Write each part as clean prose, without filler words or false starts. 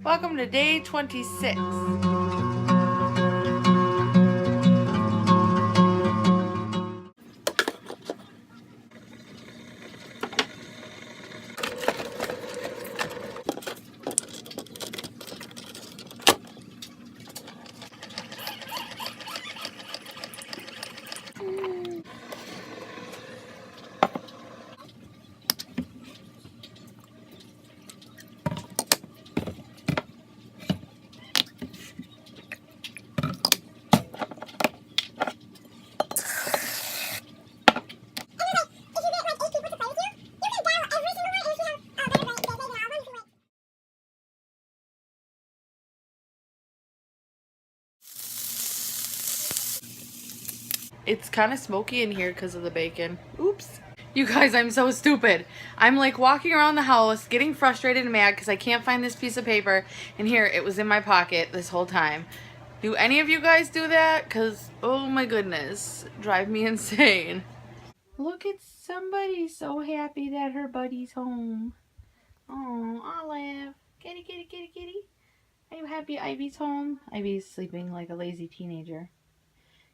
Welcome to day 26. It's kind of smoky in here because of the bacon. Oops. You guys, I'm so stupid. I'm like walking around the house getting frustrated and mad because I can't find this piece of paper. And here, it was in my pocket this whole time. Do any of you guys do that? Because, oh my goodness, drive me insane. Look at somebody so happy that her buddy's home. Oh, Olive. Kitty, kitty, kitty, kitty. Are you happy Ivy's home? Ivy's sleeping like a lazy teenager.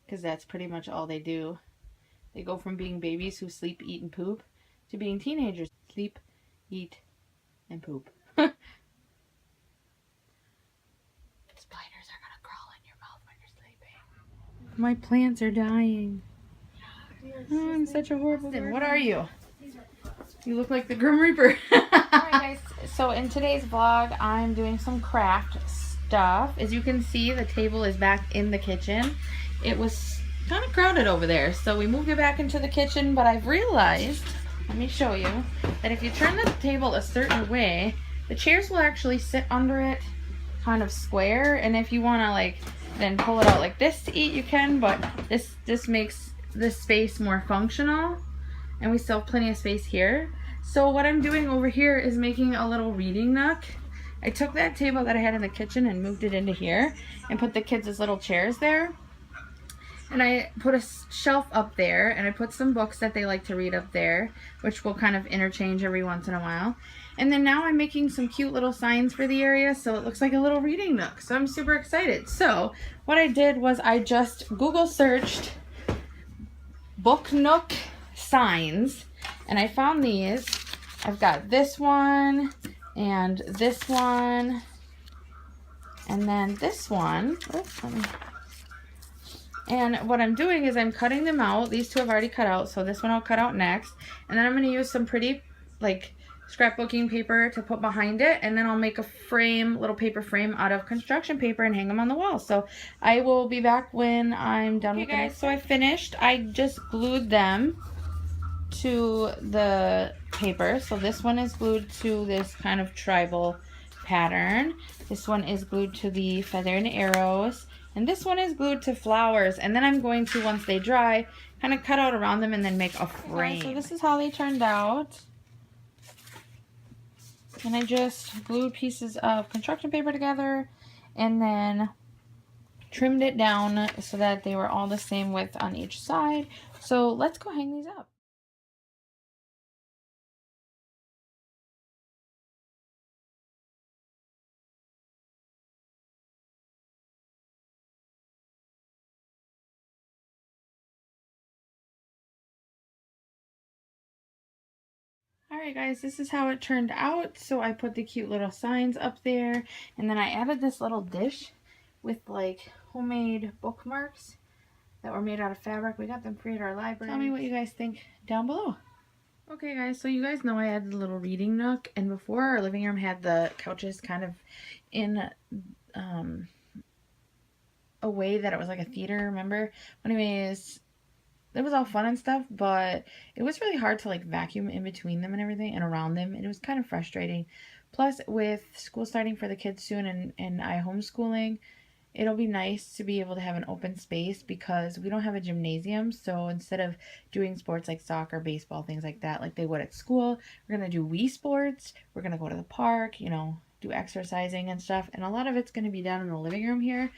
Because that's pretty much all they do. They go from being babies who sleep, eat, and poop to being teenagers. Sleep, eat, and poop. Spiders are going to crawl in your mouth when you're sleeping. My plants are dying. Oh, I'm such a horrible person. What are you? You look like the Grim Reaper. Alright guys, so in today's vlog, I'm doing some craft stuff. As you can see, the table is back in the kitchen. It was kind of crowded over there, so we moved it back into the kitchen, but I've realized, let me show you, that if you turn the table a certain way, the chairs will actually sit under it kind of square, and if you want to like then pull it out like this to eat, you can, but this makes this space more functional, and we still have plenty of space here. So what I'm doing over here is making a little reading nook. I took that table that I had in the kitchen and moved it into here and put the kids' little chairs there. And I put a shelf up there, and I put some books that they like to read up there, which will kind of interchange every once in a while. And then now I'm making some cute little signs for the area, so it looks like a little reading nook. So I'm super excited. So what I did was I just Google searched book nook signs, and I found these. I've got this one, and this one, and then this one. Oops, and what I'm doing is I'm cutting them out. These two I've already cut out, so this one I'll cut out next. And then I'm going to use some pretty like scrapbooking paper to put behind it, and then I'll make a frame, little paper frame out of construction paper and hang them on the wall. So I will be back when I'm done with guys. So I finished. I just glued them to the paper. So this one is glued to this kind of tribal pattern. This one is glued to the feather and arrows. And this one is glued to flowers. And then I'm going to, once they dry, kind of cut out around them and then make a frame. So this is how they turned out. And I just glued pieces of construction paper together and then trimmed it down so that they were all the same width on each side. So let's go hang these up. Alright guys, this is how it turned out. So I put the cute little signs up there, and then I added this little dish with like homemade bookmarks that were made out of fabric. We got them free at our library. Tell me what you guys think down below. Okay guys, so you guys know I added a little reading nook, and before our living room had the couches kind of in a way that it was like a theater, remember? But anyways, it was all fun and stuff, but it was really hard to like vacuum in between them and everything and around them. And it was kind of frustrating. Plus, with school starting for the kids soon and I homeschooling, it'll be nice to be able to have an open space because we don't have a gymnasium. So instead of doing sports like soccer, baseball, things like that, like they would at school, we're going to do Wii sports. We're going to go to the park, you know, do exercising and stuff. And a lot of it's going to be down in the living room here.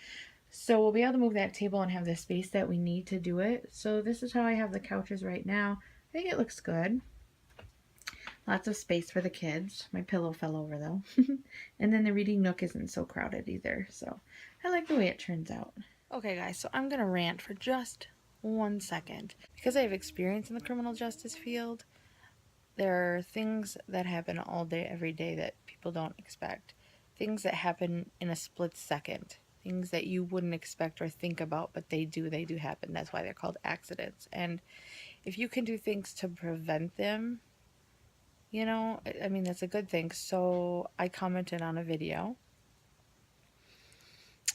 So we'll be able to move that table and have the space that we need to do it. So this is how I have the couches right now. I think it looks good. Lots of space for the kids. My pillow fell over though. And then the reading nook isn't so crowded either. So I like the way it turns out. Okay guys, so I'm going to rant for just 1 second. Because I have experience in the criminal justice field, there are things that happen all day, every day that people don't expect. Things that happen in a split second. Things that you wouldn't expect or think about, but they do happen. That's why they're called accidents. And if you can do things to prevent them, you know, I mean, that's a good thing. So I commented on a video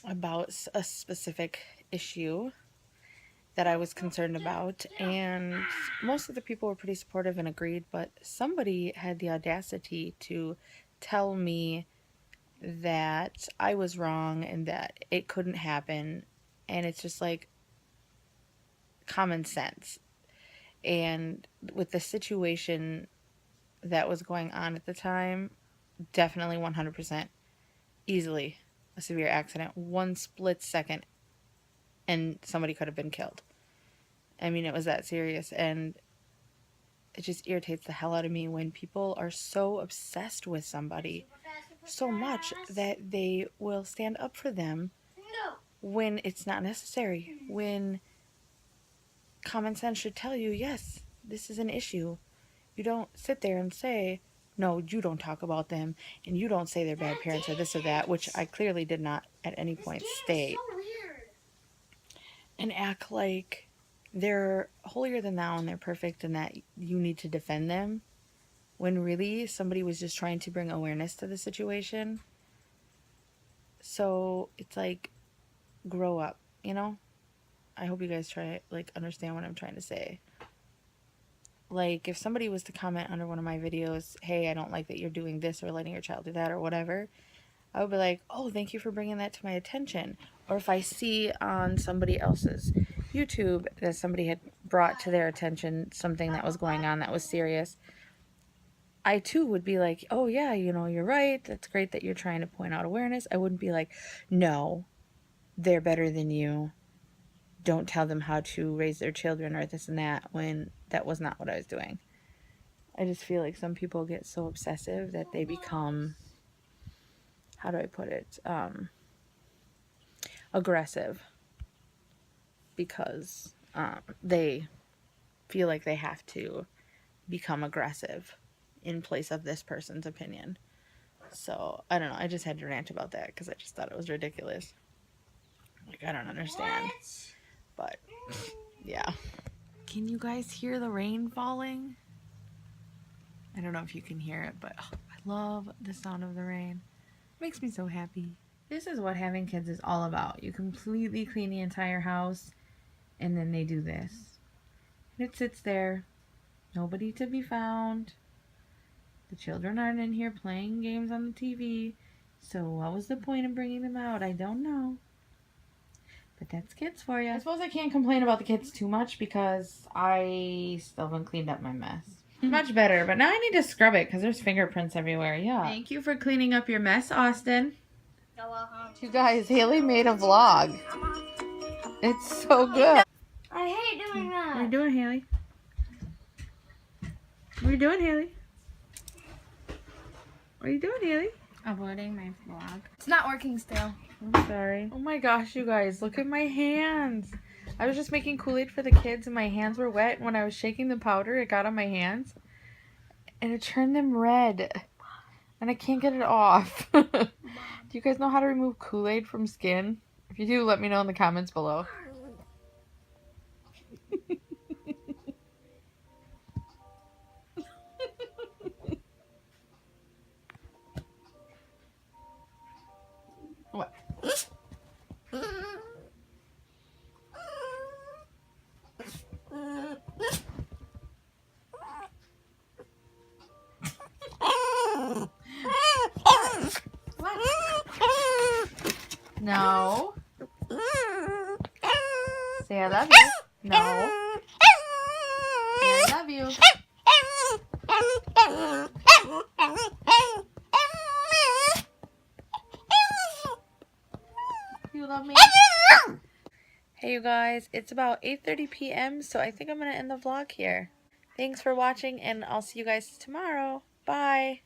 about a specific issue that I was concerned about, and most of the people were pretty supportive and agreed, but somebody had the audacity to tell me that I was wrong and that it couldn't happen, and it's just like common sense. And with the situation that was going on at the time, definitely 100% easily a severe accident. 1 split second and somebody could have been killed. I mean, it was that serious, and it just irritates the hell out of me when people are so obsessed with somebody so much that they will stand up for them when it's not necessary. When common sense should tell you, yes, this is an issue. You don't sit there and say, no, you don't talk about them, and you don't say they're bad parents or this or that, which I clearly did not at any point state. And act like they're holier than thou and they're perfect and that you need to defend them, when really somebody was just trying to bring awareness to the situation. So it's like, grow up, you know? I hope you guys understand what I'm trying to say. Like, if somebody was to comment under one of my videos, hey, I don't like that you're doing this or letting your child do that or whatever, I would be like, oh, thank you for bringing that to my attention. Or if I see on somebody else's YouTube that somebody had brought to their attention something that was going on that was serious, I too would be like, oh yeah, you know, you're right. That's great that you're trying to point out awareness. I wouldn't be like, no, they're better than you. Don't tell them how to raise their children or this and that, when that was not what I was doing. I just feel like some people get so obsessive that they become, how do I put it, aggressive, because they feel like they have to become aggressive in place of this person's opinion. So, I don't know. I just had to rant about that because I just thought it was ridiculous. Like, I don't understand. But, yeah. Can you guys hear the rain falling? I don't know if you can hear it, but I love the sound of the rain. It makes me so happy. This is what having kids is all about. You completely clean the entire house, and then they do this. And it sits there, nobody to be found. The children aren't in here playing games on the TV. So what was the point of bringing them out? I don't know. But that's kids for you. I suppose I can't complain about the kids too much because I still haven't cleaned up my mess. Much better, but now I need to scrub it because there's fingerprints everywhere. Yeah. Thank you for cleaning up your mess, Austin. You're welcome. You guys, Haley made a vlog. It's so good. I hate doing that. What are you doing, Haley? What are you doing, Haley? What are you doing, Haley? Uploading my vlog. It's not working still. I'm sorry. Oh my gosh, you guys, look at my hands. I was just making Kool-Aid for the kids and my hands were wet. When I was shaking the powder, it got on my hands and it turned them red. And I can't get it off. Do you guys know how to remove Kool-Aid from skin? If you do, let me know in the comments below. What? No. Say I love you. No. Say I love you. You love me? Hey you guys, it's about 8:30 p.m. so I think I'm going to end the vlog here. Thanks for watching, and I'll see you guys tomorrow. Bye.